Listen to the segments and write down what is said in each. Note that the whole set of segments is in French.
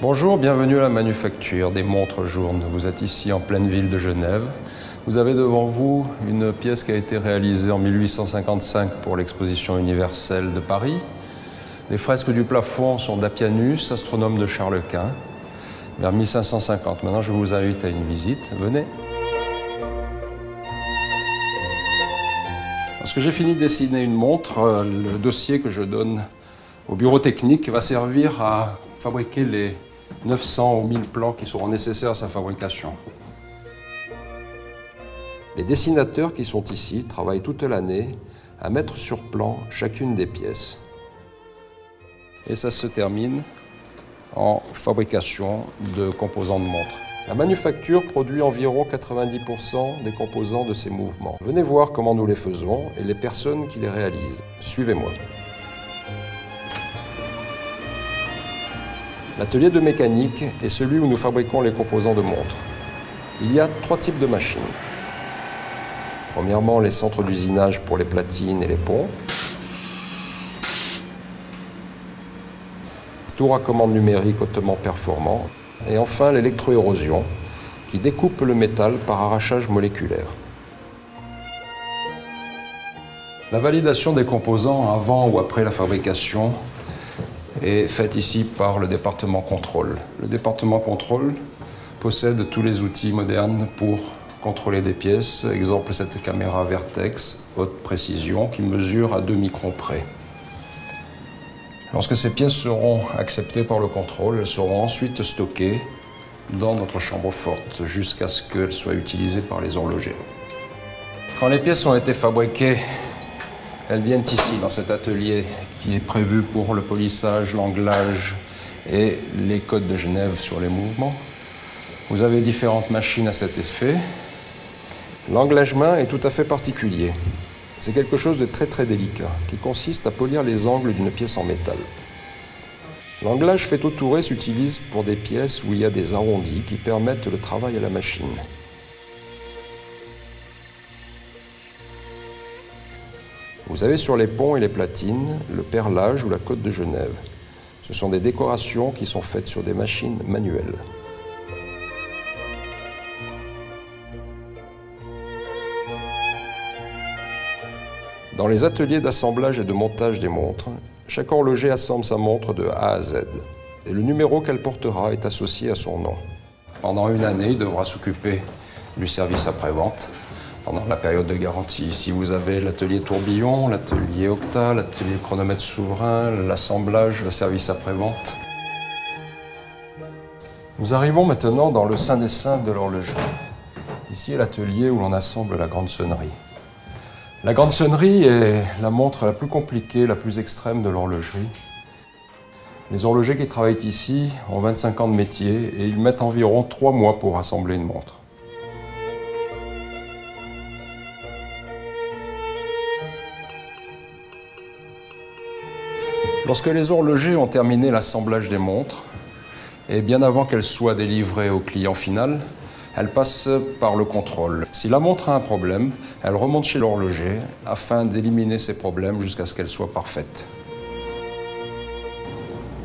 Bonjour, bienvenue à la manufacture des montres Journe. Vous êtes ici en pleine ville de Genève. Vous avez devant vous une pièce qui a été réalisée en 1855 pour l'exposition universelle de Paris. Les fresques du plafond sont d'Appianus, astronome de Charles Quint, vers 1550. Maintenant, je vous invite à une visite. Venez. Lorsque j'ai fini de dessiner une montre, le dossier que je donne au bureau technique va servir à fabriquer les 900 ou 1000 plans qui seront nécessaires à sa fabrication. Les dessinateurs qui sont ici travaillent toute l'année à mettre sur plan chacune des pièces. Et ça se termine en fabrication de composants de montre. La manufacture produit environ 90% des composants de ces mouvements. Venez voir comment nous les faisons et les personnes qui les réalisent. Suivez-moi. L'atelier de mécanique est celui où nous fabriquons les composants de montre. Il y a 3 types de machines. Premièrement, les centres d'usinage pour les platines et les ponts. Tour à commande numérique hautement performant. Et enfin, l'électroérosion, qui découpe le métal par arrachage moléculaire. La validation des composants avant ou après la fabrication est faite ici par le département contrôle. Le département contrôle possède tous les outils modernes pour contrôler des pièces. Exemple, cette caméra Vertex, haute précision, qui mesure à 2 microns près. Lorsque ces pièces seront acceptées par le contrôle, elles seront ensuite stockées dans notre chambre forte jusqu'à ce qu'elles soient utilisées par les horlogers. Quand les pièces ont été fabriquées, elles viennent ici, dans cet atelier qui est prévu pour le polissage, l'anglage et les codes de Genève sur les mouvements. Vous avez différentes machines à cet effet. L'englagement est tout à fait particulier. C'est quelque chose de très délicat, qui consiste à polir les angles d'une pièce en métal. L'anglage fait au touré s'utilise pour des pièces où il y a des arrondis qui permettent le travail à la machine. Vous avez sur les ponts et les platines le perlage ou la côte de Genève. Ce sont des décorations qui sont faites sur des machines manuelles. Dans les ateliers d'assemblage et de montage des montres, chaque horloger assemble sa montre de A à Z. Et le numéro qu'elle portera est associé à son nom. Pendant une année, il devra s'occuper du service après-vente pendant la période de garantie. Ici, vous avez l'atelier tourbillon, l'atelier octa, l'atelier chronomètre souverain, l'assemblage, le service après-vente. Nous arrivons maintenant dans le sein des saints de l'horlogerie. Ici est l'atelier où l'on assemble la grande sonnerie. La grande sonnerie est la montre la plus compliquée, la plus extrême de l'horlogerie. Les horlogers qui travaillent ici ont 25 ans de métier et ils mettent environ 3 mois pour assembler une montre. Lorsque les horlogers ont terminé l'assemblage des montres, et bien avant qu'elles soient délivrées au client final, elle passe par le contrôle. Si la montre a un problème, elle remonte chez l'horloger afin d'éliminer ces problèmes jusqu'à ce qu'elle soit parfaite.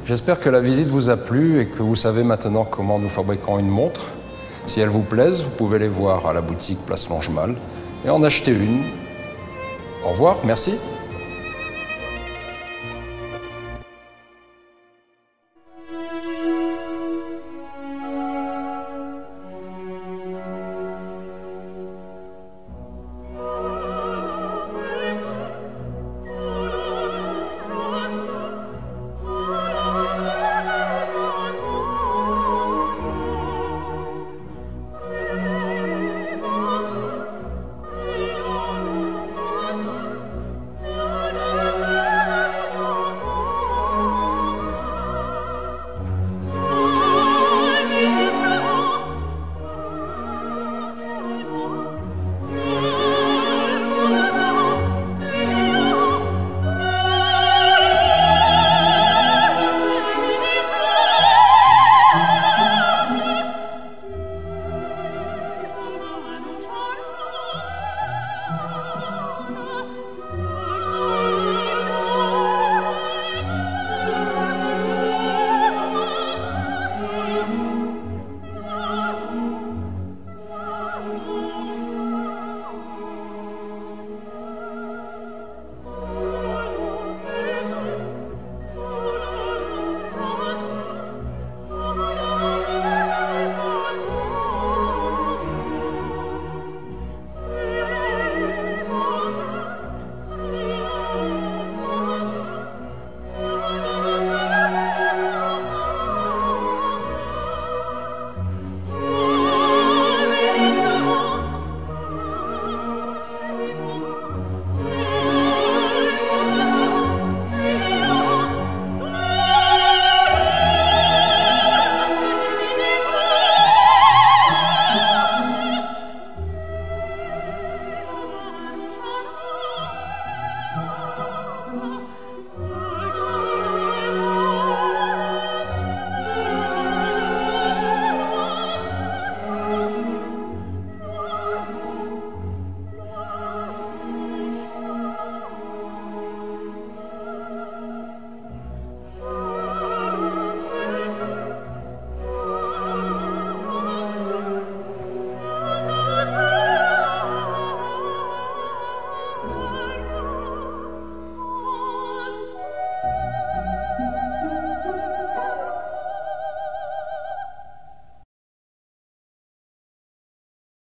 J'espère que la visite vous a plu et que vous savez maintenant comment nous fabriquons une montre. Si elles vous plaisent, vous pouvez les voir à la boutique Place Longemal et en acheter une. Au revoir, merci.